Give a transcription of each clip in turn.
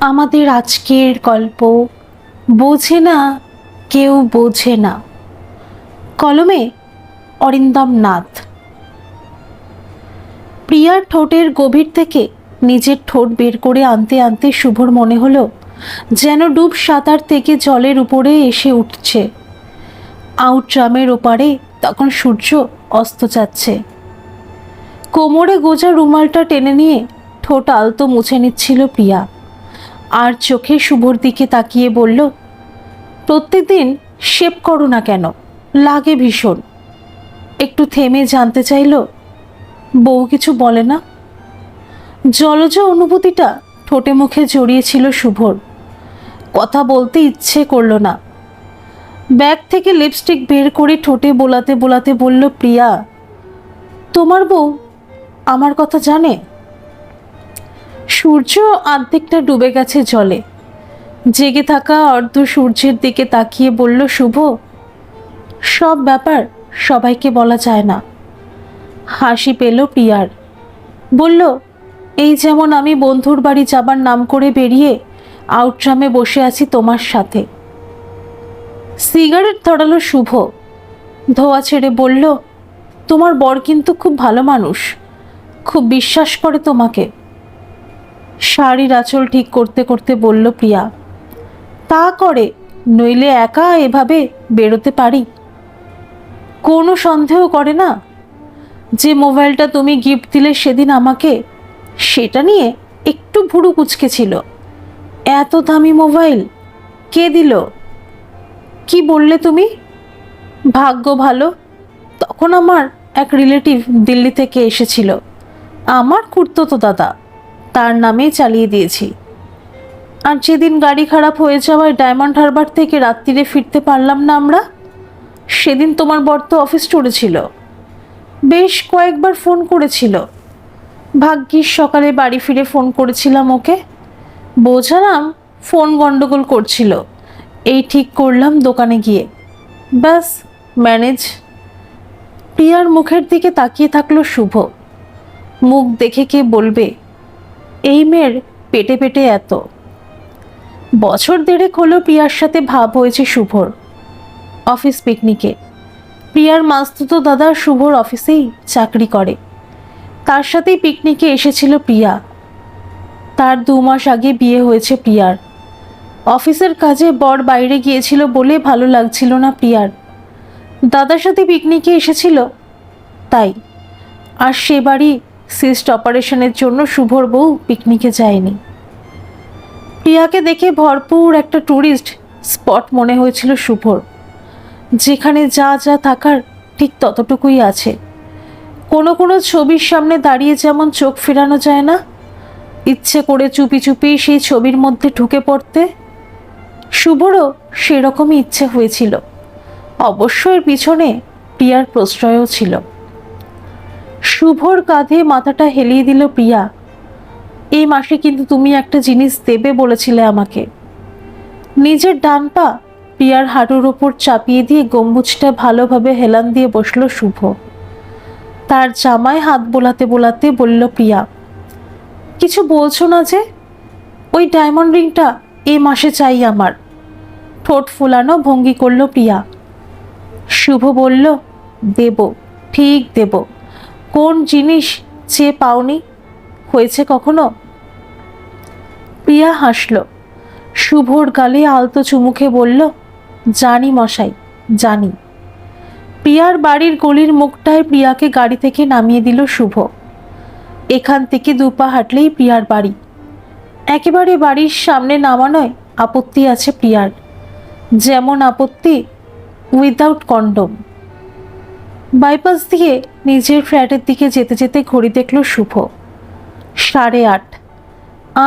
আমাদের আজকের গল্প বোঝে না কেউ বোঝে না। কলমে অরিন্দম নাথ। প্রিয়ার ঠোঁটের গভীর থেকে নিজের ঠোঁট বের করে আনতে আনতে শুভর মনে হলো যেন ডুব সাঁতার থেকে জলের উপরে এসে উঠছে। আউটড্রামের ওপারে তখন সূর্য অস্ত যাচ্ছে। কোমরে গোজা রুমালটা টেনে নিয়ে ঠোঁট আলতো মুছে নিচ্ছিল প্রিয়া, আর চোখে শুভর দিকে তাকিয়ে বলল, প্রত্যেকদিন শেভ করো না কেন? লাগে ভীষণ। একটু থেমে জানতে চাইল, বউ কিছু বলে না? জলজ অনুভূতিটা ঠোঁটে মুখে জড়িয়েছিল শুভর। কথা বলতে ইচ্ছে করল না। ব্যাগ থেকে লিপস্টিক বের করে ঠোঁটে বোলাতে বোলাতে বলল, প্রিয়া, তোমার বউ আমার কথা জানে? সূর্য অর্ধেকটা ডুবে গেছে জলে। জেগে থাকা অর্ধ সূর্যের দিকে তাকিয়ে বলল শুভ, সব ব্যাপার সবাইকে বলা যায় না। হাসি পেল প্রিয়ার। বলল, এই যেমন আমি বন্ধুর বাড়ি যাবার নাম করে বেরিয়ে আউটড্রামে বসে আছি তোমার সাথে। সিগারেট ধরালো শুভ। ধোয়া ছেড়ে বলল, তোমার বর কিন্তু খুব ভালো মানুষ, খুব বিশ্বাস করে তোমাকে। শাড়ির আঁচল ঠিক করতে করতে বলল প্রিয়া, তা করে, নইলে একা এভাবে বেরোতে পারি? কোনো সন্দেহ করে না? যে মোবাইলটা তুমি গিফট দিলে সেদিন আমাকে, সেটা নিয়ে একটু ভুরু কুঁচকেছিল। এত দামি মোবাইল কে দিল? কি বললে তুমি? ভাগ্য ভালো, তখন আমার এক রিলেটিভ দিল্লি থেকে এসেছিল, আমার খুড়তুতো দাদা, তার নামেই চালিয়ে দিয়েছি। আর যেদিন গাড়ি খারাপ হয়ে যাওয়ায় ডায়মন্ড হারবার থেকে রাত্রিরে ফিরতে পারলাম না আমরা, সেদিন তোমার বর তো অফিস ট্যুরে ছিল। বেশ কয়েকবার ফোন করেছিল। ভাগ্যিস সকালে বাড়ি ফিরে ফোন করেছিলাম ওকে। বোঝালাম ফোন গন্ডগোল করছিল, এই ঠিক করলাম দোকানে গিয়ে। ব্যাস, ম্যানেজ। প্রিয়ার মুখের দিকে তাকিয়ে থাকলো শুভ। মুখ দেখে কে বলবে এই মেয়ের পেটে পেটে এত? বছর দেড়েক হলো প্রিয়ার সাথে ভাব হয়েছে শুভর। অফিস পিকনিকে। প্রিয়ার মাস্তুতো দাদা শুভর অফিসেই চাকরি করে, তার সাথেই পিকনিকে এসেছিল প্রিয়া। তার 2 মাস আগে বিয়ে হয়েছে প্রিয়ার। অফিসের কাজে বর বাইরে গিয়েছিল বলে ভালো লাগছিল না প্রিয়ার। দাদার সাথে পিকনিকে এসেছিল তাই। আর সেবারই সিস্ট অপারেশনের জন্য শুভর বউ পিকনিকে যায়নি। প্রিয়াকে দেখে ভরপুর একটা ট্যুরিস্ট স্পট মনে হয়েছিল শুভর, যেখানে যা যা থাকার ঠিক ততটুকুই আছে। কোনো কোনো ছবির সামনে দাঁড়িয়ে যেমন চোখ ফেরানো যায় না, ইচ্ছে করে চুপি চুপি সেই ছবির মধ্যে ঢুকে পড়তে, শুভরও সেরকমই ইচ্ছে হয়েছিল। অবশ্য এর পিছনে প্রিয়ার প্রশ্রয়ও ছিল। শুভর কাঁধে মাথাটা হেলিয়ে দিল প্রিয়া। এই মাসে কিন্তু তুমি একটা জিনিস দেবে বলেছিলে আমাকে। নিজের ডান পা প্রিয়ার হাঁটুর ওপর চাপিয়ে দিয়ে গম্বুজটা ভালোভাবে হেলান দিয়ে বসলো শুভ। তার জামায় হাত বোলাতে বোলাতে বলল প্রিয়া, কিছু বলছো না যে? ওই ডায়মন্ড রিংটা এই মাসে চাই আমার। ঠোঁট ফুলানো ভঙ্গি করল প্রিয়া। শুভ বলল, দেব, ঠিক দেব। কোন জিনিস চেয়ে পাওনি? হয়েছে কখনো? প্রিয়া হাসল। শুভর গালে আলতো চুমুকে বলল, জানি মশাই, জানি। প্রিয়ার বাড়ির গলির মুখটায় প্রিয়াকে গাড়ি থেকে নামিয়ে দিল শুভ। এখান থেকে 2 পা হাঁটলেই প্রিয়ার বাড়ি। একেবারে বাড়ির সামনে নামানোয় আপত্তি আছে প্রিয়ার, যেমন আপত্তি উইদাউট কন্ডম। বাইপাস দিয়ে নিজের ফ্ল্যাটের দিকে যেতে যেতে ঘড়ি দেখল শুভ। 8:30।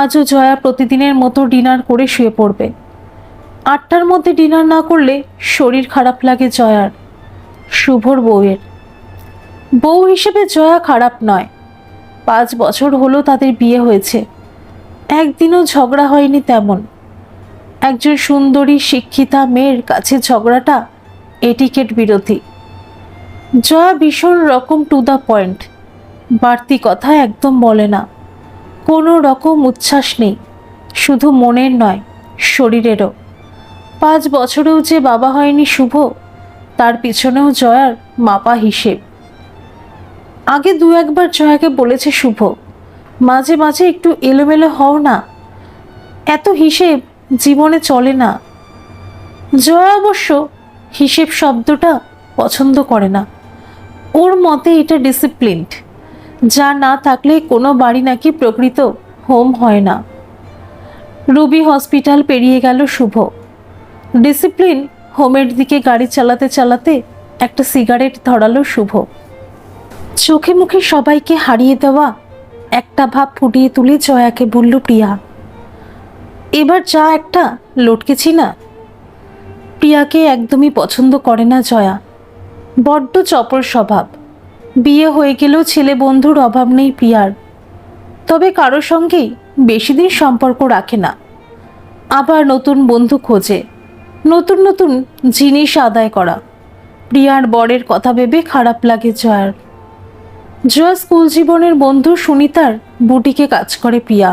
আজও জয়া প্রতিদিনের মতো ডিনার করে শুয়ে পড়বে। 8টার মধ্যে ডিনার না করলে শরীর খারাপ লাগে জয়ার, শুভর বউয়ের। বউ হিসেবে জয়া খারাপ নয়। 5 বছর হলো তাদের বিয়ে হয়েছে, একদিনও ঝগড়া হয়নি তেমন। একজন সুন্দরী শিক্ষিতা মেয়ের কাছে ঝগড়াটা এটিকেট বিরোধী। জয়া ভীষণ রকম টু দ্য পয়েন্ট, বাড়তি কথা একদম বলে না, কোনো রকম উচ্ছ্বাস নেই, শুধু মনের নয়, শরীরেরও। 5 বছরেও যে বাবা হয়নি শুভ, তার পিছনেও জয়ার মাপা হিসেব। আগে 2-1 বার জয়াকে বলেছে শুভ, মাঝে মাঝে একটু এলোমেলো হও না, এত হিসেব জীবনে চলে না। জয়া অবশ্য হিসেব শব্দটা পছন্দ করে না। ওর মতে এটা ডিসিপ্লিনড, যা না থাকলে কোনো বাড়ি নাকি প্রকৃত হোম হয় না। রুবি হসপিটাল পেরিয়ে গেল শুভ। ডিসিপ্লিন হোমের দিকে গাড়ি চালাতে চালাতে একটা সিগারেট ধরালো শুভ। চোখে মুখে সবাইকে হারিয়ে দেওয়া একটা ভাব ফুটিয়ে তুলে জয়াকে বলল প্রিয়া, এবার যা একটা লটকেছি না। প্রিয়াকে একদমই পছন্দ করে না জয়া, বড্ড চপল স্বভাব। বিয়ে হয়ে গেলেও ছেলে বন্ধুর অভাব নেই প্রিয়ার, তবে কারো সঙ্গেই বেশি দিন সম্পর্ক রাখে না। আবার নতুন বন্ধু খোঁজে, নতুন নতুন জিনিস আদায় করা। প্রিয়ার বরের কথা ভেবে খারাপ লাগে জয়ার। জয়া স্কুল জীবনের বন্ধু সুনিতার বুটিকে কাজ করে প্রিয়া।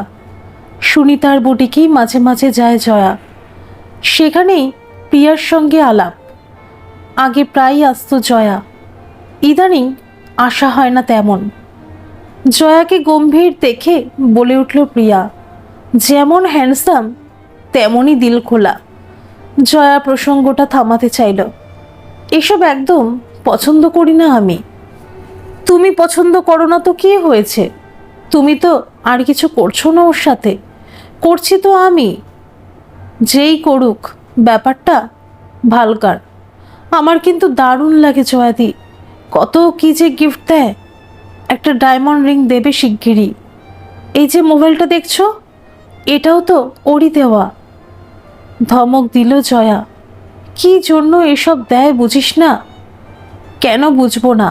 সুনিতার বুটিকেই মাঝে মাঝে যায় জয়া, সেখানেই প্রিয়ার সঙ্গে আলাপ। আগে প্রায়ই আসতো জয়া, ইদানিং আসা হয় না তেমন। জয়াকে গম্ভীর দেখে বলে উঠল প্রিয়া, যেমন হ্যান্ডসাম তেমনই দিল খোলা। জয়া প্রসঙ্গটা থামাতে চাইল, এসব একদম পছন্দ করি না আমি। তুমি পছন্দ করো না তো কি হয়েছে, তুমি তো আর কিছু করছো না ওর সাথে, করছি তো আমি। যেই করুক, ব্যাপারটা ভালকার। আমার কিন্তু দারুণ লাগে জয়াদি, কত কি যে গিফট দেয়। একটা ডায়মন্ড রিং দেবে শিগগিরই। এই যে মোবাইলটা দেখছো, এটাও তো ওরই দেওয়া। ধমক দিল জয়া, কি জন্য এসব দেয় বুঝিস না? কেন বুঝবো না,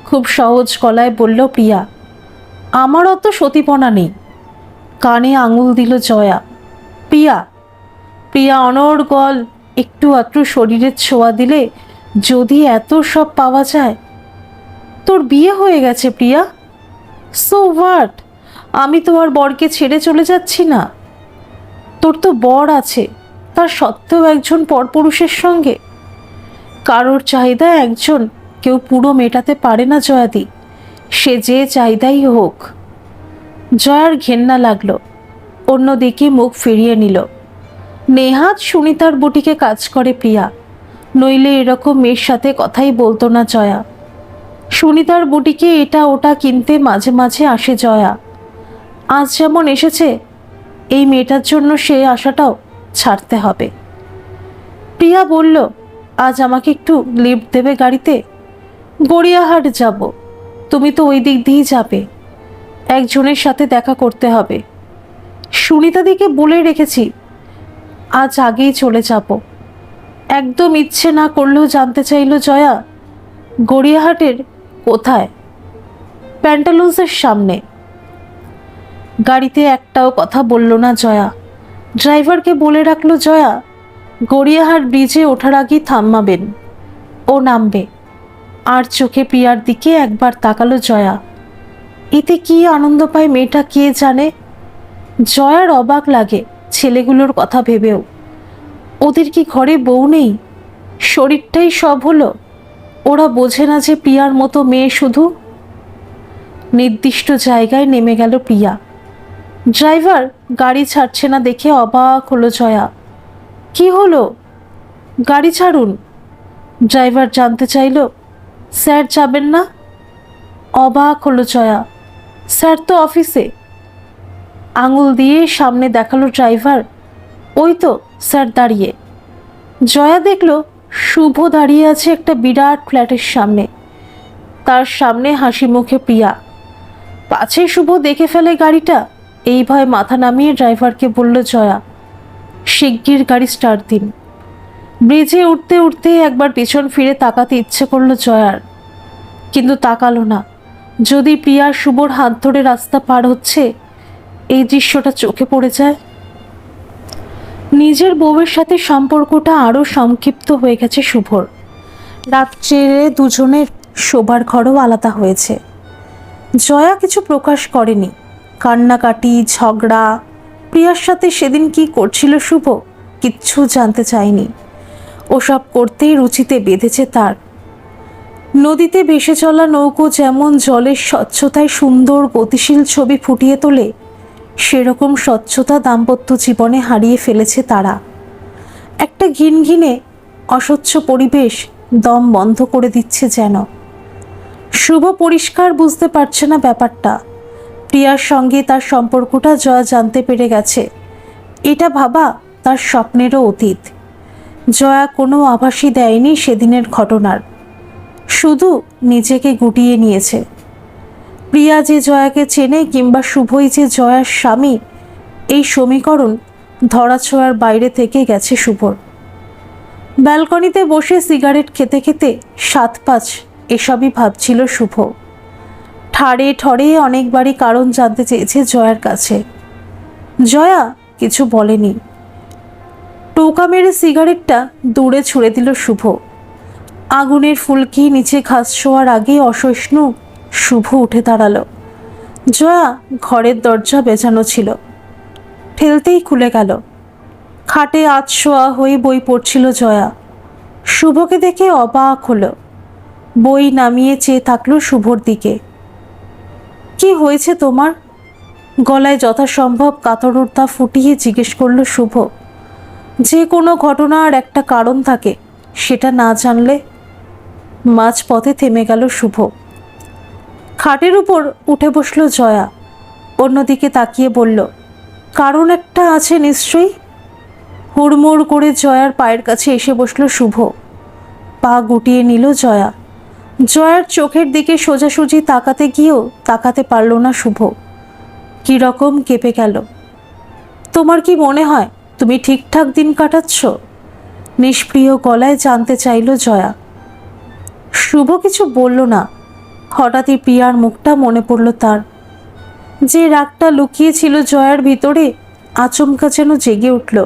খুব সহজ গলায় বলল প্রিয়া। আমার অত সতীপনা নেই। কানে আঙুল দিল জয়া। প্রিয়া প্রিয়া অনর্গল একটু আধটু শরীরের ছোঁয়া দিলে যদি এত সব পাওয়া যায়। তোর বিয়ে হয়ে গেছে প্রিয়া, সো হোয়াট? আমি তো আর বরকে ছেড়ে চলে যাচ্ছি না। তোর তো বর আছে, তার সত্ত্বেও একজন পরপুরুষের সঙ্গে। কারোর চাহিদা একজন কেউ পুরো মেটাতে পারে না জয়াদি, সে যে চাহিদাই হোক। জয়ার ঘেন্না লাগলো, অন্যদিকে মুখ ফিরিয়ে নিল। নেহাত সুনিতার বুটিকে কাজ করে প্রিয়া, নইলে এরকম মেয়ের সাথে কথাই বলতো না জয়া। সুনিতার বুটিকে এটা ওটা কিনতে মাঝে মাঝে আসে জয়া। আজ যেমন এসেছে, এই মেয়েটার জন্য সে আশাটাও ছাড়তে হবে। প্রিয়া বলল, আজ আমাকে একটু লিফট দেবে গাড়িতে? গড়িয়াহাট যাব, তুমি তো ওই দিক দিয়েই যাবে। একজনের সাথে দেখা করতে হবে। সুনিতাদিকে বলে রেখেছি আজ আগেই চলে যাব। একদম ইচ্ছে না করলেও জানতে চাইল জয়া, গড়িয়াহাটের কোথায়? প্যান্টালুন্সের সামনে। গাড়িতে একটাও কথা বলল না জয়া। ড্রাইভারকে বলে রাখলো জয়া, গড়িয়াহাট ব্রিজে ওঠার আগেই থামাবেন, ও নামবে। আর চোখে প্রিয়ার দিকে একবার তাকালো জয়া। এতে কি আনন্দ পায় মেয়েটা কে জানে। জয়ার অবাক লাগে ছেলেগুলোর কথা ভেবেও। ওদের কি ঘরে বউ নেই? শরীরটাই সব হলো। ওরা বোঝে না যে প্রিয়ার মতো মেয়ে শুধু। নির্দিষ্ট জায়গায় নেমে গেল প্রিয়া। ড্রাইভার গাড়ি ছাড়ছে না দেখে অবাক হলো জয়া। কি হলো? গাড়ি ছাড়ুন। ড্রাইভার জানতে চাইল, স্যার যাবেন না? অবাক হলো জয়া, স্যার তো অফিসে। আঙুল দিয়ে সামনে দেখালো ড্রাইভার, ওই তো স্যার দাঁড়িয়ে। জয়া দেখল শুভ দাঁড়িয়ে আছে একটা বিরাট ফ্ল্যাটের সামনে, তার সামনে হাসি মুখে প্রিয়া। পাছে শুভ দেখে ফেলে গাড়িটা, এই ভয় মাথা নামিয়ে ড্রাইভারকে বলল জয়া, শিগগির গাড়ি স্টার্ট দিন। ব্রিজে উঠতে উঠতে একবার পেছন ফিরে তাকাতে ইচ্ছে করলো জয়ার, কিন্তু তাকালো না। যদি প্রিয়া শুভর হাত ধরে রাস্তা পার হচ্ছে, এই দৃশ্যটা চোখে পড়ে যায়। নিজের বউয়ের সাথে সম্পর্কটা আরও সংক্ষিপ্ত হয়ে গেছে শুভর। রাত্রে দুজনের শোবার ঘরও আলাদা হয়েছে। জয়া কিছু প্রকাশ করেনি, কান্নাকাটি ঝগড়া প্রিয়ার সাথে সেদিন কি করছিল শুভ কিচ্ছু জানতে চায়নি। ওসব করতেই রুচিতে বেঁধেছে তার। নদীতে ভেসে চলা নৌকো যেমন জলের স্বচ্ছতায় সুন্দর গতিশীল ছবি ফুটিয়ে তোলে, সেরকম স্বচ্ছতা দাম্পত্য জীবনে হারিয়ে ফেলেছে তারা। একটা ঘিনঘিনে অস্বচ্ছ পরিবেশ দম বন্ধ করে দিচ্ছে যেন। শুভ পরিষ্কার বুঝতে পারছে না ব্যাপারটা। প্রিয়ার সঙ্গে তার সম্পর্কটা জয়া জানতে পেরে গেছে, এটা ভাবা তার স্বপ্নেরও অতীত। জয়া কোনো আভাসই দেয়নি সেদিনের ঘটনার, শুধু নিজেকে গুটিয়ে নিয়েছে। প্রিয়া যে জয়াকে চেনে কিংবা শুভই যে জয়ার স্বামী, এই সমীকরণ ধরাছোঁয়ার বাইরে থেকে গেছে শুভর। ব্যালকনিতে বসে সিগারেট খেতে খেতে 7-5 এসবই ভাবছিল শুভ। ঠাড়ে ঠড়ে অনেকবারই কারণ জানতে চেয়েছে জয়ার কাছে। জয়া কিছু বলেনি। টোকা মেরে সিগারেটটা দূরে ছুঁড়ে দিল শুভ। আগুনের ফুলকি নিচে ঘাস শোয়ার আগে অসহিষ্ণু শুভ উঠে দাঁড়ালো। জয়া ঘরের দরজা বেজানো ছিল, ঠেলতেই খুলে গেল। খাটে আধশোয়া হয়ে বই পড়ছিল জয়া। শুভকে দেখে অবাক হলো, বই নামিয়ে চেয়ে থাকলো শুভর দিকে। কি হয়েছে তোমার? গলায় যথাসম্ভব কাতরতা ফুটিয়ে জিজ্ঞেস করলো শুভ। যে কোনো ঘটনার একটা কারণ থাকে, সেটা না জানলে? মাঝপথে থেমে গেল শুভ। খাটের উপর উঠে বসলো জয়া, অন্যদিকে তাকিয়ে বলল, কারণ একটা আছে নিশ্চয়ই। হুড়মুড় করে জয়ার পায়ের কাছে এসে বসলো শুভ। পা গুটিয়ে নিল জয়া। জয়ার চোখের দিকে সোজাসুজি তাকাতে গিয়েও তাকাতে পারল না শুভ। কি রকম কেঁপে গেল। তোমার কি মনে হয় তুমি ঠিকঠাক দিন কাটাচ্ছ? নিষ্প্রিয় গলায় জানতে চাইল জয়া। শুভ কিছু বলল না। হঠাৎই প্রিয়ার মুখটা মনে পড়ল তার। যে রাগটা লুকিয়েছিল জয়ার ভিতরে আচমকা যেন জেগে উঠল।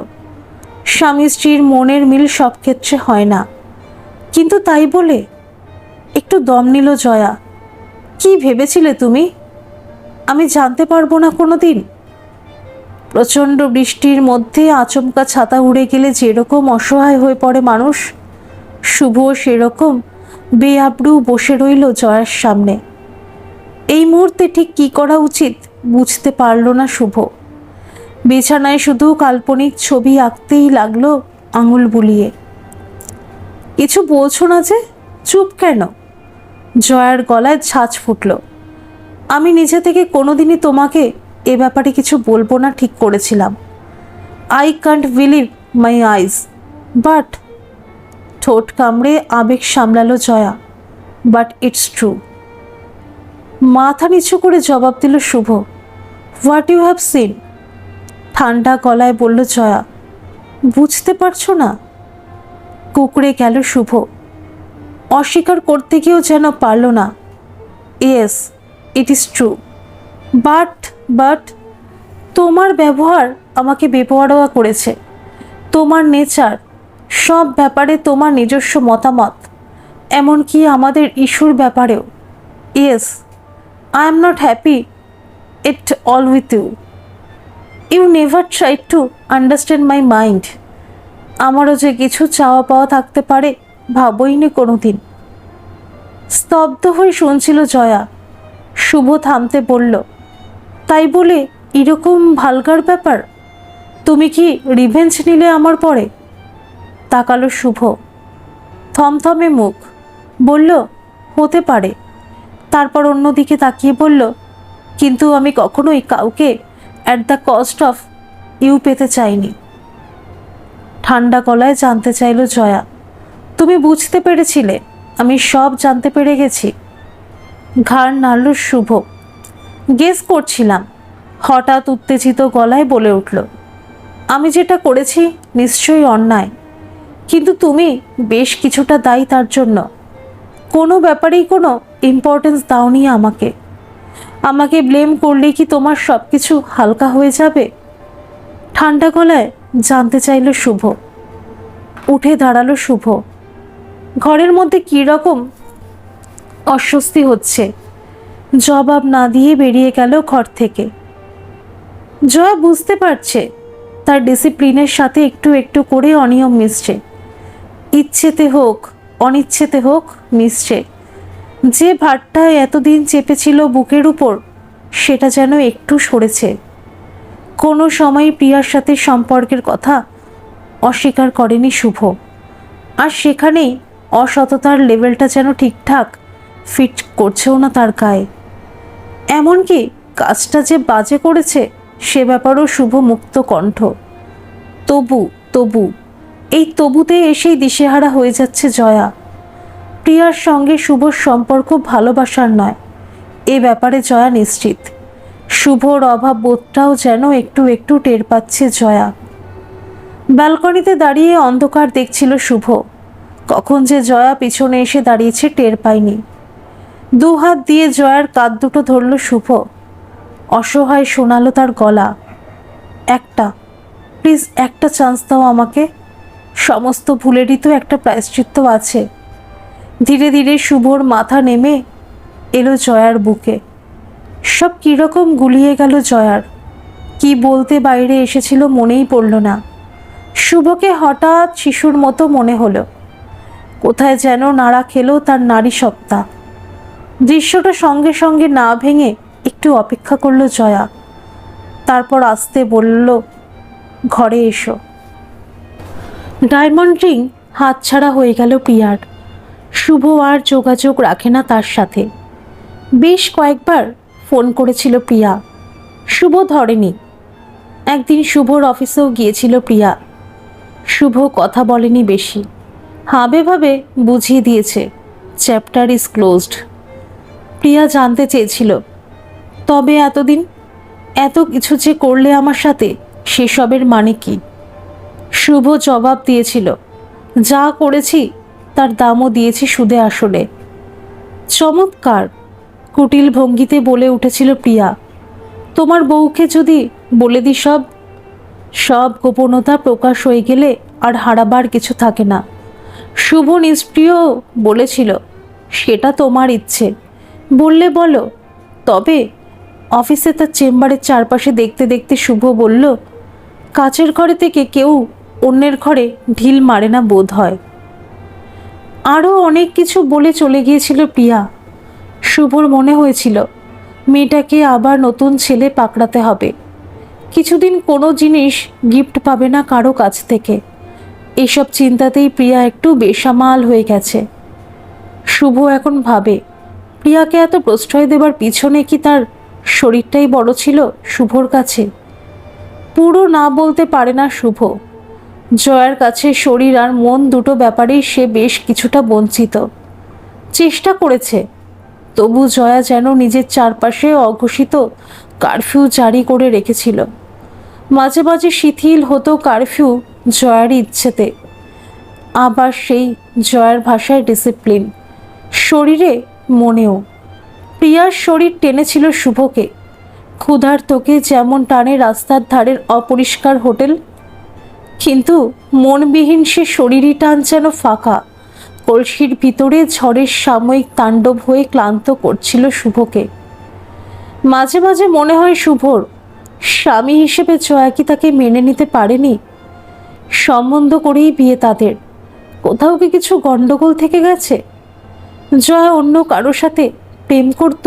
স্বামী স্ত্রীর মনের মিল সব ক্ষেত্রে হয় না, কিন্তু তাই বলে একটু দম নিল জয়া। কি ভেবেছিলে তুমি আমি জানতে পারবো না কোনো দিন? প্রচণ্ড বৃষ্টির মধ্যে আচমকা ছাতা উড়ে গেলে যেরকম অসহায় হয়ে পড়ে মানুষ, শুভও সেরকম বেআবরু বসে রইল জয়ার সামনে। এই মুহূর্তে ঠিক কী করা উচিত বুঝতে পারল না শুভ। বিছানায় শুধু কাল্পনিক ছবি আঁকতেই লাগলো আঙুল বুলিয়ে। কিছু বলছো না যে, চুপ কেন? জয়ার গলায় ঝাঁঝ ফুটল। আমি নিজে থেকে কোনোদিনই তোমাকে এ ব্যাপারে কিছু বলবো না ঠিক করেছিলাম। I can't believe my eyes, but. ঠোঁট কামড়ে আবেগ সামলালো জয়া, বাট ইটস ট্রু। মাথা নিচু করে জবাব দিল Shubho. What you have seen? ঠান্ডা গলায় বলল জয়া। বুঝতে পারছো না? কুকড়ে গেল শুভ। অস্বীকার করতে গিয়েও যেন পারল না। Yes, it is true, but তোমার ব্যবহার আমাকে বেপরোয়া করেছে। তোমার নেচার, সব ব্যাপারে তোমার নিজস্ব মতামত, এমনকি আমাদের ইস্যুর ব্যাপারেও। Yes, I am not happy it all with you. You never try to understand my mind. আমারও যে কিছু চাওয়া পাওয়া থাকতে পারে ভাবইনি কোনো দিন। স্তব্ধ হয়ে শুনছিল জয়া। শুভ থামতে বলল, তাই বলে এরকম ভালগার ব্যাপার? তুমি কি রিভেঞ্জ নিলে আমার পরে? তাকালো শুভ, থমথমে মুখ, বলল, হতে পারে। তারপর অন্যদিকে তাকিয়ে বলল, কিন্তু আমি কখনোই কাউকে at the cost of you পেতে চাইনি। ঠান্ডা গলায় জানতে চাইল জয়া, তুমি বুঝতে পেরেছিলে? আমি সব জানতে পেরে গেছি। ঘাড় নাড়ল শুভ। গেস করছিলাম। হঠাৎ উত্তেজিত গলায় বলে উঠল, আমি যেটা করেছি নিশ্চয়ই অন্যায়, কিন্তু তুমি বেশ কিছুটা দায়ী তার জন্য। কোনো ব্যাপারেই কোনো ইম্পর্টেন্স দাওনি আমাকে। আমাকে ব্লেম করলেই কি তোমার সব কিছু হালকা হয়ে যাবে? ঠান্ডা গলায় জানতে চাইল শুভ। উঠে দাঁড়ালো শুভ। ঘরের মধ্যে কী রকম অস্বস্তি হচ্ছে। জবাব না দিয়ে বেরিয়ে গেল ঘর থেকে। জয়া বুঝতে পারছে তার ডিসিপ্লিনের সাথে একটু একটু করে অনিয়ম মিশছে, ইচ্ছেতে হোক অনিচ্ছেতে হোক মিশছে। যে ভারটা এতদিন চেপেছিল বুকের উপর সেটা যেন একটু সরেছে। কোনো সময় প্রিয়ার সাথে সম্পর্কের কথা অস্বীকার করেনি শুভ, আর সেখানেই অসততার লেভেলটা যেন ঠিকঠাক ফিট করছেও না তার গায়ে। এমনকি কাজটা যে বাজে করেছে সে ব্যাপারও শুভ মুক্ত কণ্ঠ। তবু এই তবুতে এসেই দিশেহারা হয়ে যাচ্ছে জয়া। প্রিয়ার সঙ্গে শুভর সম্পর্ক ভালোবাসার নয়, এ ব্যাপারে জয়া নিশ্চিত। শুভর অভাব বোধটাও যেন একটু একটু টের পাচ্ছে জয়া। ব্যালকনিতে দাঁড়িয়ে অন্ধকার দেখছিল শুভ। কখন যে জয়া পিছনে এসে দাঁড়িয়েছে টের পায়নি। দুহাত দিয়ে জয়ার কাঁধ দুটো ধরল শুভ। অসহায় শোনালো তার গলা, প্লিজ একটা চান্স দাও আমাকে, সমস্ত ভুলেরই তো একটা প্রায়শ্চিত্ত আছে। ধীরে ধীরে শুভর মাথা নেমে এলো জয়ার বুকে। সব কীরকম গুলিয়ে গেল জয়ার। কি বলতে বাইরে এসেছিল মনেই পড়ল না। শুভকে হঠাৎ শিশুর মতো মনে হলো। কোথায় যেন নাড়া খেলো তার নারী সত্তা। দৃশ্যটা সঙ্গে সঙ্গে না ভেঙে একটু অপেক্ষা করলো জয়া, তারপর আস্তে বলল, ঘরে এসো। ডায়মন্ড রিং হাতছাড়া হয়ে গেল প্রিয়ার। শুভ আর যোগাযোগ রাখে না তার সাথে। বেশ কয়েকবার ফোন করেছিল প্রিয়া, শুভ ধরেনি। একদিন শুভর অফিসেও গিয়েছিল প্রিয়া। শুভ কথা বলেনি বেশি, হাবে ভাবে বুঝিয়ে দিয়েছে চ্যাপ্টার ইজ ক্লোজড। প্রিয়া জানতে চেয়েছিল, তবে এতদিন এত কিছু যে করলে আমার সাথে, সেসবের মানে কি? শুভ জবাব দিয়েছিল, যা করেছি তার দামও দিয়েছি সুদে আসলে। চমৎকার কুটিল ভঙ্গিতে বলে উঠেছিল প্রিয়া, তোমার বউকে যদি বলে দিই সব গোপনতা প্রকাশ হয়ে গেলে আর হারাবার কিছু থাকে না। শুভ নিষ্প্রিয় বলেছিল, সেটা তোমার ইচ্ছে, বললে বলো। তবে অফিসে তার চেম্বারের চারপাশে দেখতে দেখতে শুভ বলল, কাচের ঘরে থেকে কেউ অন্যের ঘরে ঢিল মারে না বোধ হয়। আরও অনেক কিছু বলে চলে গিয়েছিল প্রিয়া। শুভর মনে হয়েছিল মেয়েটাকে আবার নতুন ছেলে পাকড়াতে হবে। কিছুদিন কোনো জিনিস গিফট পাবে না কারো কাছ থেকে। এসব চিন্তাতেই প্রিয়া একটু বেসামাল হয়ে গেছে। শুভ এখন ভাবে, প্রিয়াকে এত প্রশ্রয় দেবার পিছনে কি তার শরীরটাই বড় ছিল শুভর কাছে? পুরো না বলতে পারে না শুভ। জয়ার কাছে শরীর আর মন দুটো ব্যাপারেই সে বেশ কিছুটা বঞ্চিত। চেষ্টা করেছে, তবু জয়া যেন নিজের চারপাশে অঘোষিত কারফিউ জারি করে রেখেছিল। মাঝে মাঝে শিথিল হতো কারফিউ জয়ারই ইচ্ছেতে। আবার সেই জয়ার ভাষায় ডিসিপ্লিন, শরীরে মনেও। প্রিয়ার শরীর টেনেছিল শুভকে, ক্ষুধার্তকে যেমন টানে রাস্তার ধারের অপরিষ্কার হোটেল। কিন্তু মনবিহীন সে শরীরই টান যেন ফাঁকা কলসির ভিতরে ঝড়ের সাময়িক তাণ্ডব হয়ে ক্লান্ত করছিল শুভকে। মাঝে মাঝে মনে হয় শুভর স্বামী হিসেবে জয়া কি তাকে মেনে নিতে পারেনি? সম্বন্ধ করেই বিয়ে তাদের, কোথাও কি কিছু গন্ডগোল থেকে গেছে? জয়া অন্য কারোর সাথে প্রেম করত,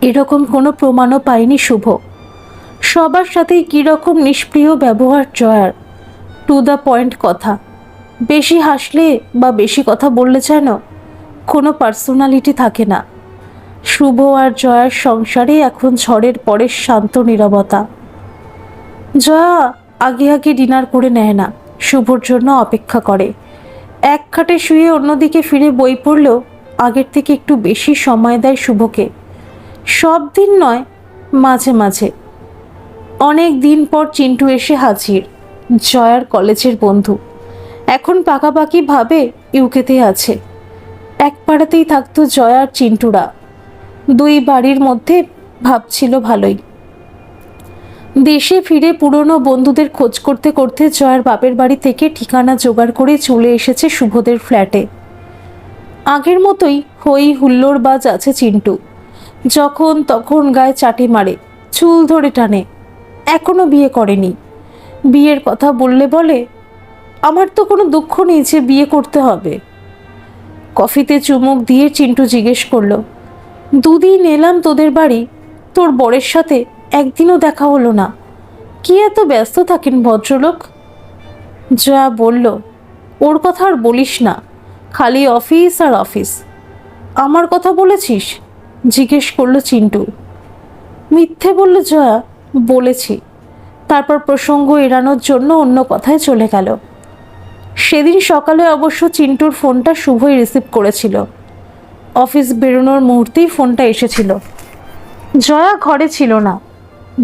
এরকম কোনো প্রমাণও পায়নি শুভ। সবার সাথেই কীরকম নিষ্প্রিয় ব্যবহার জয়ার, টু দ্য পয়েন্ট কথা। বেশি হাসলে বা বেশি কথা বললে যেন কোনো পার্সোনালিটি থাকে না। শুভ আর জয়ার সংসারে এখন ঝড়ের পরের শান্ত নীরবতা। জয়া আগে আগে ডিনার করে নেয় না, শুভর জন্য অপেক্ষা করে। এক খাটে শুয়ে অন্যদিকে ফিরে বই পড়লেও আগের থেকে একটু বেশি সময় দেয় শুভকে। সব দিন নয়, মাঝে মাঝে। অনেক দিন পর চিন্টু এসে হাজির, জয়ার কলেজের বন্ধু। এখন পাকাপাকি ভাবে ইউকেতে আছে। এক পাড়াতেই থাকতো জয়ার চিন্টুরা। দুই বাড়ির মধ্যে ভাবছিল ভালোই। দেশে ফিরে পুরনো বন্ধুদের খোঁজ করতে করতে জয়ার বাপের বাড়ি থেকে ঠিকানা জোগাড় করে চলে এসেছে শুভদের ফ্ল্যাটে। আগের মতোই হই হুল্লোড়বাজ আছে চিন্টু। যখন তখন গায়ে চাটি মারে, চুল ধরে টানে, এখনো বিয়ে করেনি। বিয়ের কথা বললে বলে, আমার তো কোনো দুঃখ নেই যে বিয়ে করতে হবে। কফিতে চুমুক দিয়ে চিন্টু জিজ্ঞেস করলো, দুদিন এলাম তোদের বাড়ি, তোর বরের সাথে একদিনও দেখা হলো না। কি এত ব্যস্ত থাকেন ভদ্রলোক? জয়া বলল, ওর কথা আর বলিস না, খালি অফিস আর অফিস। আমার কথা বলেছিস? জিজ্ঞেস করলো চিন্টু। মিথ্যে বলল জয়া, বলেছি। তারপর প্রসঙ্গ এড়ানোর জন্য অন্য কথায় চলে গেল। সেদিন সকালে অবশ্য চিন্টুর ফোনটা শুভই রিসিভ করেছিল। অফিস বেরোনোর মুহূর্তেই ফোনটা এসেছিল। জয়া ঘরে ছিল না।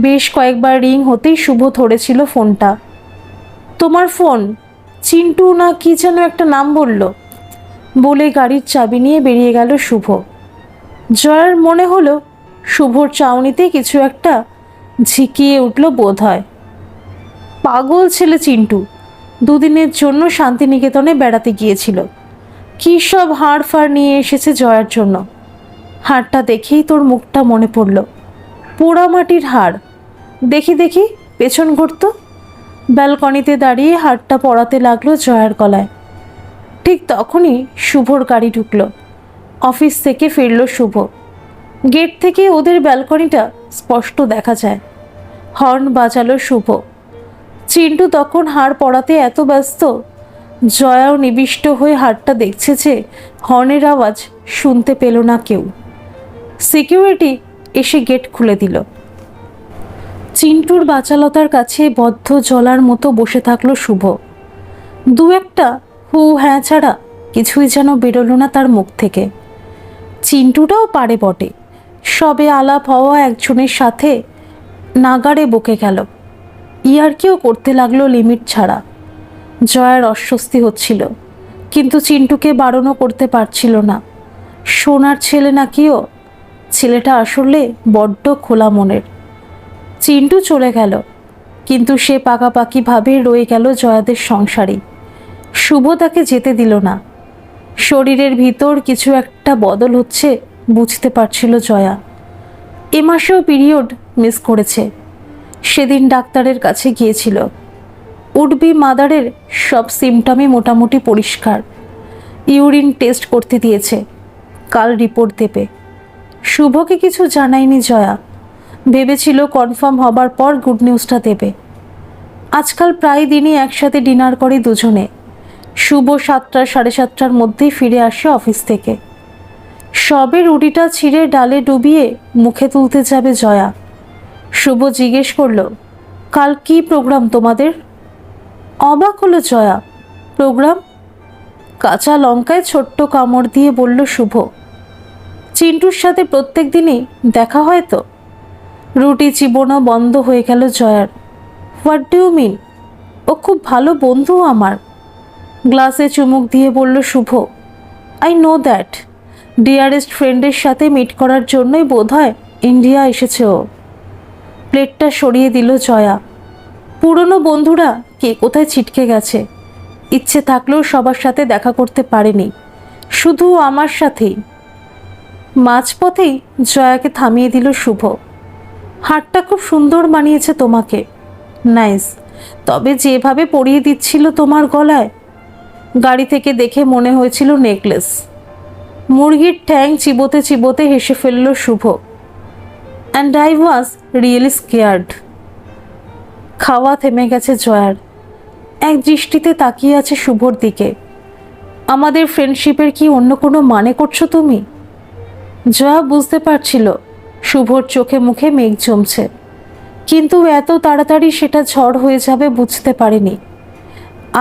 বেশ কয়েকবার রিং হতেই শুভ ধরেছিল ফোনটা। তোমার ফোন? চিন্টু না কি যেন একটা নাম বলল, বলে গাড়ির চাবি নিয়ে বেরিয়ে গেল শুভ। জয়ার মনে হলো শুভর চাউনিতে কিছু একটা ঝিকিয়ে উঠল বোধ হয়। পাগল ছেলে চিন্টু, দুদিনের জন্য শান্তিনিকেতনে বেড়াতে গিয়েছিল। কী সব হাড় ফাড় নিয়ে এসেছে জয়ার জন্য। হাড়টা দেখেই তোর মুখটা মনে পড়ল, পোড়ামাটির হাড়। দেখি দেখি, পেছন ঘুরত। ব্যালকনিতে দাঁড়িয়ে হাড়টা পড়াতে লাগলো জয়ার গলায়। ঠিক তখনই শুভর গাড়ি ঢুকলো। অফিস থেকে ফিরল শুভ। গেট থেকে ওদের ব্যালকনিটা স্পষ্ট দেখা যায়। হর্ন বাজালো শুভ। চিন্টু তখন হাড় পড়াতে এত ব্যস্ত, জয়াও নিবিষ্ট হয়ে হাড়টা দেখছে যে হর্নের আওয়াজ শুনতে পেল না কেউ। সিকিউরিটি এসে গেট খুলে দিল। চিন্টুর বাচালতার কাছে বদ্ধ জলার মতো বসে থাকলো শুভ। দু একটা হু হ্যাঁ ছাড়া কিছুই যেন বেরোলো না তার মুখ থেকে। চিন্টুটাও পারে বটে, সবে আলাপ হওয়া একজনের সাথে নাগাড়ে বকে গেল। ইয়ার্কিও করতে লাগলো লিমিট ছাড়া। জয়ার অস্বস্তি হচ্ছিল, কিন্তু চিন্টুকে বারণও করতে পারছিল না। সোনার ছেলে নাকিও, ছেলেটা আসলে বড্ড খোলা মনের। চিন্টু চলে গেল, কিন্তু সে পাকাপাকিভাবে রয়ে গেল জয়াদের সংসারে। শুভ তাকে যেতে দিল না। শরীরের ভিতর কিছু একটা বদল হচ্ছে বুঝতে পারছিল জয়া। এ মাসেও পিরিয়ড মিস করেছে। সেদিন ডাক্তারের কাছে গিয়েছিল। উডবি মাদারের সব সিমটমই মোটামুটি পরিষ্কার। ইউরিন টেস্ট করতে দিয়েছে, কাল রিপোর্ট দেবে। শুভকে কিছু জানায়নি জয়া, ভেবেছিল কনফার্ম হবার পর গুড নিউজটা দেবে। আজকাল প্রায় দিনই একসাথে ডিনার করে দুজনে। শুভ 7টা সাড়ে 7টার মধ্যেই ফিরে আসে অফিস থেকে। সবে রুটিটা ছিঁড়ে ডালে ডুবিয়ে মুখে তুলতে যাবে জয়া। শুভ জিজ্ঞেস করলো, কাল কি প্রোগ্রাম তোমাদের? অবাক হলো জয়া। প্রোগ্রাম? কাঁচা লঙ্কায় ছোট্ট কামড় দিয়ে বলল শুভ। চিন্টুর সাথে প্রত্যেক দিনই দেখা হয় তো? রুটি চিবোনো বন্ধ হয়ে গেল জয়ার। What do you mean? ও খুব ভালো বন্ধু আমার। গ্লাসে চুমুক দিয়ে বলল Shubho. I know that. Dearest ফ্রেন্ডের সাথে মিট করার জন্যই বোধহয় ইন্ডিয়া এসেছে ও। প্লেটটা সরিয়ে দিল জয়া। পুরনো বন্ধুরা কে কোথায় ছিটকে গেছে। ইচ্ছে থাকলেও সবার সাথে দেখা করতে পারেনি, শুধু আমার সাথেই। মাঝপথেই জয়াকে থামিয়ে দিল শুভ। হারটা খুব সুন্দর মানিয়েছে তোমাকে। নাইস। তবে যেভাবে পরিয়ে দিচ্ছিল তোমার গলায়, গাড়ি থেকে দেখে মনে হয়েছিল নেকলেস। মুরগির ঠ্যাং চিবোতে চিবোতে হেসে ফেলল Shubho. And I was really scared. খাওয়া থেমে গেছে জয়ার। এক দৃষ্টিতে তাকিয়ে আছে শুভর দিকে। আমাদের ফ্রেন্ডশিপের কি অন্য কোনো মানে করছো তুমি? জয়া বুঝতে পারছিল শুভর চোখে মুখে মেঘ জমছে, কিন্তু এত তাড়াতাড়ি সেটা ঝড় হয়ে যাবে বুঝতে পারেনি।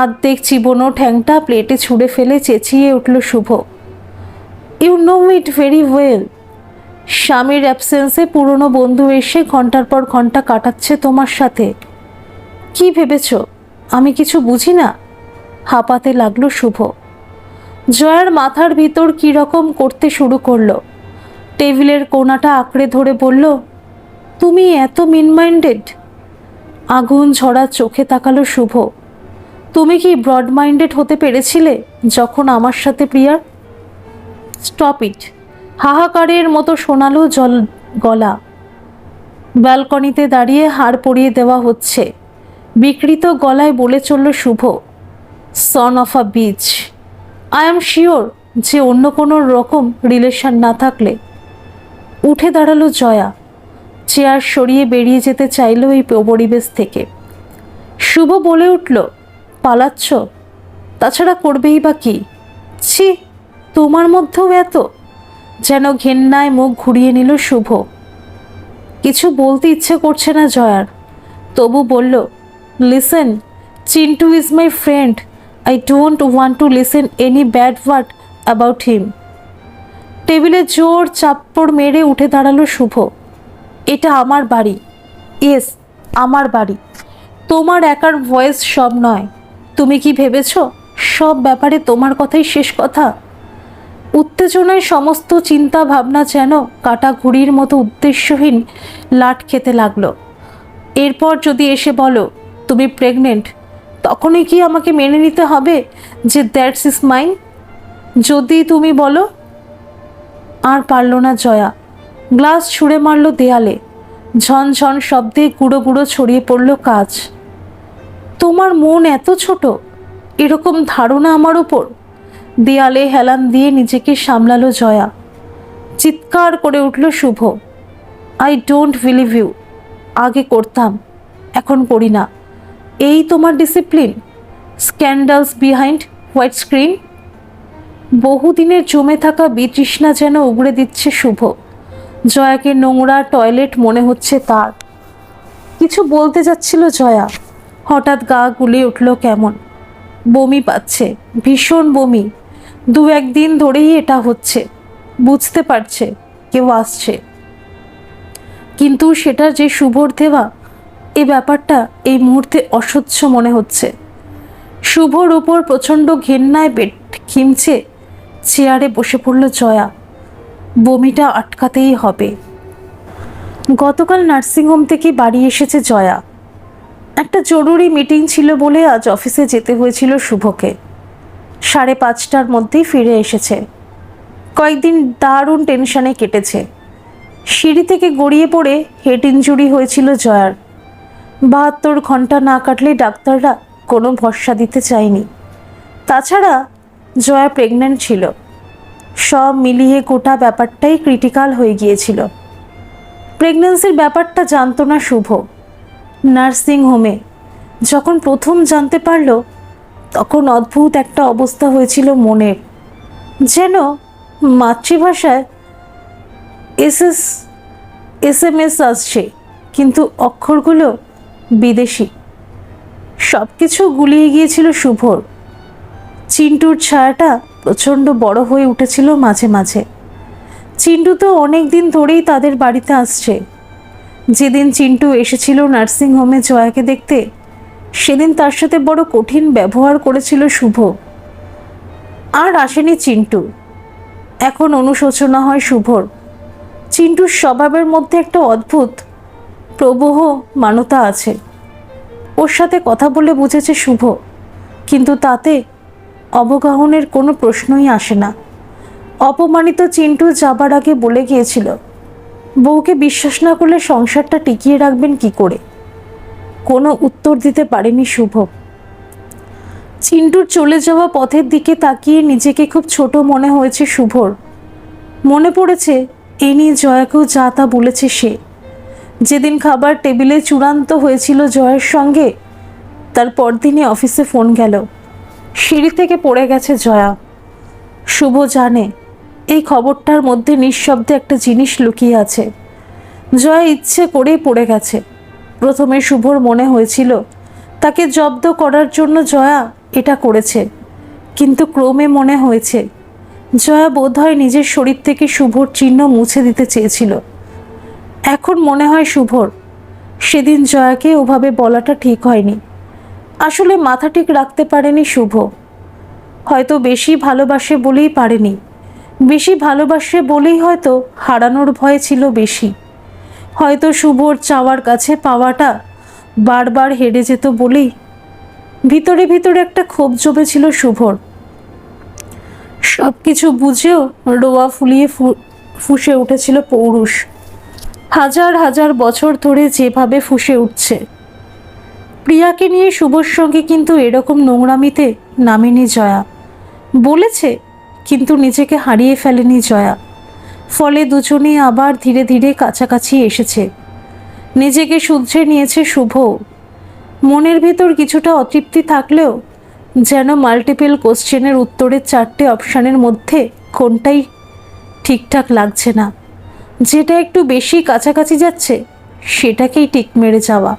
আর্ধেক চিবোনো ঠ্যাংটা প্লেটে ছুঁড়ে ফেলে চেঁচিয়ে উঠল Shubho. You know it very well. স্বামীর অ্যাবসেন্সে পুরনো বন্ধু এসে ঘন্টার পর ঘন্টা কাটাচ্ছে তোমার সাথে। কি ভেবেছ আমি কিছু বুঝি না? হাঁপাতে লাগলো শুভ। জয়ার মাথার ভিতর কীরকম করতে শুরু করলো। টেবিলের কোণাটা আঁকড়ে ধরে বলল, তুমি এত মিন মাইন্ডেড? আগুন ঝরা চোখে তাকালো শুভ। তুমি কি ব্রড মাইন্ডেড হতে পেরেছিলে যখন আমার সাথে প্রিয়ার? Stop it. হাহাকারের মতো শোনালো গলা। ব্যালকনিতে দাঁড়িয়ে হার পরিয়ে দেওয়া হচ্ছে। বিকৃত গলায় বলে চলল Shubho, son of a bitch. I am sure যে অন্য কোনো রকম রিলেশন না থাকলে। উঠে দাঁড়ালো জয়া, চেয়ার সরিয়ে বেরিয়ে যেতে চাইল এই পরিবেশ থেকে। শুভ বলে উঠল, পালাচ্ছ? তাছাড়া করবেই বা কি? ছি, তোমার মধ্যেও এত? যেন ঘেন্নায় মুখ ঘুরিয়ে নিল শুভ। কিছু বলতে ইচ্ছে করছে না জয়ার, তবু বলল, listen, Chintu is my friend. I don't want to listen any bad word about him. টেবিলে জোর চাপ্পড় মেরে উঠে দাঁড়ালো শুভ। এটা আমার বাড়ি, ইয়েস আমার বাড়ি। তোমার একার ভয়েস সব নয়। তুমি কি ভেবেছ সব ব্যাপারে তোমার কথাই শেষ কথা? উত্তেজনায় সমস্ত চিন্তা ভাবনা যেন কাটা ঘুড়ির মতো উদ্দেশ্যহীন লাট খেতে লাগলো। এরপর যদি এসে বলো তুমি প্রেগনেন্ট, তখনই কি আমাকে মেনে নিতে হবে যে দ্যাটস ইজ মাইন? যদি তুমি বলো। আর পারল না জয়া, গ্লাস ছুঁড়ে মারল দেয়ালে। ঝনঝন শব্দে গুঁড়ো গুঁড়ো ছড়িয়ে পড়ল কাঁচ। তোমার মন এত ছোট, এরকম ধারণা আমার উপর? দেয়ালে হেলান দিয়ে নিজেকে সামলালো জয়া। চিৎকার করে উঠল Shubho, I don't believe you. আগে করতাম, এখন করি না। এই তোমার discipline? Scandals behind white screen. বহুদিনের জমে থাকা বিতৃষ্ণা যেন উগড়ে দিচ্ছে শুভ। জয়াকে নোংরা টয়লেট মনে হচ্ছে তার। কিছু বলতে যাচ্ছিল জয়া, হঠাৎ গা গুলিয়ে উঠল কেমন। বমি পাচ্ছে, ভীষণ বমি। দু একদিন ধরেই এটা হচ্ছে। বুঝতে পারছে কেউ আসছে, কিন্তু সেটা যে শুভর দেওয়া, এই ব্যাপারটা এই মুহূর্তে অসহ্য মনে হচ্ছে। শুভর উপর প্রচণ্ড ঘেন্নায় পেট খিমছে চেয়ারে বসে পড়ল জয়া। বমিটা আটকাতেই হবে। গতকাল নার্সিংহোম থেকে বাড়ি এসেছে জয়া। একটা জরুরি মিটিং ছিল বলে আজ অফিসে যেতে হয়েছিল শুভকে। 5:30টার মধ্যেই ফিরে এসেছে। কয়েকদিন দারুণ টেনশনে কেটেছে। সিঁড়ি থেকে গড়িয়ে পড়ে হেড ইনজুরি হয়েছিল জয়ার। 72 ঘন্টা না কাটলে ডাক্তাররা কোনো ভরসা দিতে চায়নি। তাছাড়া জয়া প্রেগন্যান্ট ছিল। সব মিলিয়ে গোটা ব্যাপারটাই ক্রিটিক্যাল হয়ে গিয়েছিল। প্রেগন্যান্সির ব্যাপারটা জানতো না শুভ। নার্সিং হোমে যখন প্রথম জানতে পারল, তখন অদ্ভুত একটা অবস্থা হয়েছিল মনের। যেন মাতৃভাষায় SMS আসছে, কিন্তু অক্ষরগুলো বিদেশি। সব কিছু গুলিয়ে গিয়েছিল শুভর। চিন্টুর ছায়াটা প্রচণ্ড বড় হয়ে উঠেছিল মাঝে মাঝে। চিন্টু তো অনেক দিন ধরেই তাদের বাড়িতে আসছে। যেদিন চিন্টু এসেছিল নার্সিংহোমে জয়াকে দেখতে, সেদিন তার সাথে বড় কঠিন ব্যবহার করেছিল শুভ। আর আসেনি চিন্টু। এখন অনুশোচনা হয় শুভর। চিন্টুর স্বভাবের মধ্যে একটা অদ্ভুত প্রবহমানতা আছে। ওর সাথে কথা বলে বুঝেছে শুভ, কিন্তু তাতে অবগাহনের কোনো প্রশ্নই আসে না। অপমানিত চিন্টু যাবার আগে বলে গিয়েছিল, বউকে বিশ্বাস না করলে সংসারটা টিকিয়ে রাখবেন কি করে। কোনো উত্তর দিতে পারেনি শুভ। চিন্টুর চলে যাওয়া পথের দিকে তাকিয়ে নিজেকে খুব ছোট মনে হয়েছে শুভর। মনে পড়েছে এ নিয়ে জয়াকেও যা তা বলেছে সে। যেদিন খাবার টেবিলে চূড়ান্ত হয়েছিল জয়ের সঙ্গে, তার পরদিনই অফিসে ফোন গেল। সিঁড়ি থেকে পড়ে গেছে জয়া। শুভ জানে এই খবরটার মধ্যে নিঃশব্দে একটা জিনিস লুকিয়ে আছে। জয়া ইচ্ছে করেই পড়ে গেছে। প্রথমে শুভর মনে হয়েছিল তাকে জব্দ করার জন্য জয়া এটা করেছে, কিন্তু ক্রমে মনে হয়েছে জয়া বোধহয় নিজের শরীর থেকে শুভর চিহ্ন মুছে দিতে চেয়েছিল। এখন মনে হয় শুভর সেদিন জয়াকে ওভাবে বলাটা ঠিক হয়নি। আসলে মাথা ঠিক রাখতে পারেনি শুভ। হয়তো বেশি ভালোবাসে বলেই পারেনি। বেশি ভালোবাসে বলেই হয়তো হারানোর ভয় ছিল বেশি। হয়তো শুভর চাওয়ার কাছে পাওয়াটা বারবার হেরে যেত বলেই ভিতরে ভিতরে একটা ক্ষোভ জমেছিল শুভর। সব কিছু বুঝেও রোয়া ফুলিয়ে ফুঁসে উঠেছিল পৌরুষ। হাজার হাজার বছর ধরে যেভাবে ফুঁসে উঠছে। প্রিয়াকে নিয়ে শুভর সঙ্গে কিন্তু এরকম নোংরামিতে নামেনি জয়া। বলেছে, কিন্তু নিজেকে হারিয়ে ফেলেনি জয়া। ফলে দুজনেই আবার ধীরে ধীরে কাছাকাছি এসেছে। নিজেকে শুধরে নিয়েছে শুভ। মনের ভেতর কিছুটা অতৃপ্তি থাকলেও যেন মাল্টিপল কোশ্চেনের উত্তরের 4টে অপশানের মধ্যে কোনটাই ঠিকঠাক লাগছে না। যেটা একটু বেশি কাছাকাছি যাচ্ছে সেটাকেই টিক মেরে যাওয়া।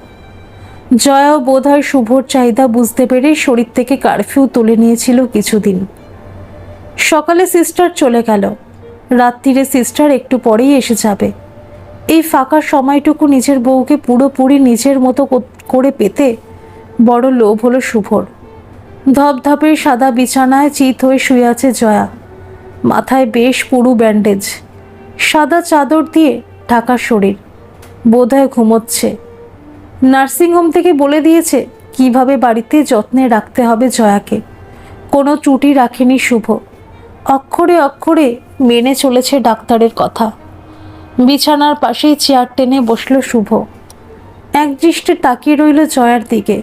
জয়াও বোধহয় শুভর চাহিদা বুঝতে পেরে শরীর থেকে কারফিউ তুলে নিয়েছিল কিছুদিন। সকালে সিস্টার চলে গেল, রাত্রিরে সিস্টার একটু পরেই এসে যাবে। এই ফাঁকা সময়টুকু নিজের বউকে পুরোপুরি নিজের মতো করে পেতে বড় লোভ হলো শুভর। ধপধপের সাদা বিছানায় চিত হয়ে শুয়ে আছে জয়া। মাথায় বেশ পুরু ব্যান্ডেজ, সাদা চাদর দিয়ে ঢাকা শরীর। বোধহয় ঘুমোচ্ছে। নার্সিংহোম থেকে বলে দিয়েছে কিভাবে বাড়িতে যত্নে রাখতে হবে জয়াকে। কোনো ত্রুটি রাখেনি শুভ। অক্ষরে অক্ষরে মেনে চলেছে ডাক্তারের কথা। বিছানার পাশেই চেয়ার টেনে বসল শুভ। একদৃষ্টে তাকিয়ে রইল জয়ার দিকে।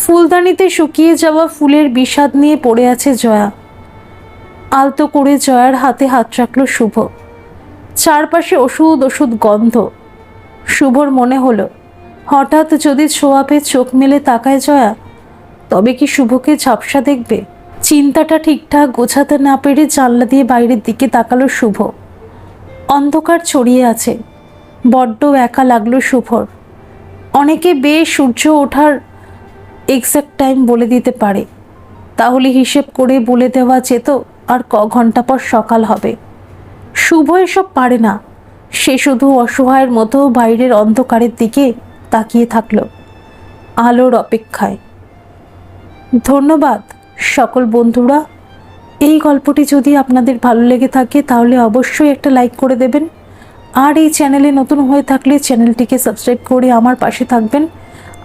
ফুলদানিতে শুকিয়ে যাওয়া ফুলের বিষাদ নিয়ে পড়ে আছে জয়া। আলতো করে জয়ার হাতে হাত রাখল শুভ। চারপাশে ওষুধ ওষুধ গন্ধ। শুভর মনে হলো, হঠাৎ যদি ছোঁয়াপে চোখ মেলে তাকায় জয়া, তবে কি শুভকে ঝাপসা দেখবে? চিন্তাটা ঠিকঠাক গোছাতে না পেরে জানলা দিয়ে বাইরের দিকে তাকালো শুভ। অন্ধকার ছড়িয়ে আছে। বড্ড একা লাগলো শুভর। অনেকে বেশ সূর্য ওঠার এক্স্যাক্ট টাইম বলে দিতে পারে, তাহলে হিসেব করে বলে দেওয়া যেত আর ঘন্টা পর সকাল হবে। শুভ এসব পারে না। সে শুধু অসহায়ের মতো বাইরের অন্ধকারের দিকে তাকিয়ে থাকলো, আলোর অপেক্ষায়। ধন্যবাদ সকল বন্ধুরা। এই গল্পটি যদি আপনাদের ভালো লেগে থাকে তাহলে অবশ্যই একটা লাইক করে দেবেন। আর এই চ্যানেলে নতুন হয়ে থাকলে চ্যানেলটিকে সাবস্ক্রাইব করে আমার পাশে থাকবেন।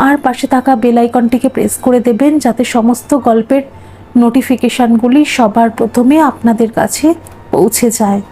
আর পাশে থাকা বেল আইকনটিকে প্রেস করে দেবেন, যাতে সমস্ত গল্পের নোটিফিকেশানগুলি সবার প্রথমে আপনাদের কাছে পৌঁছে যায়।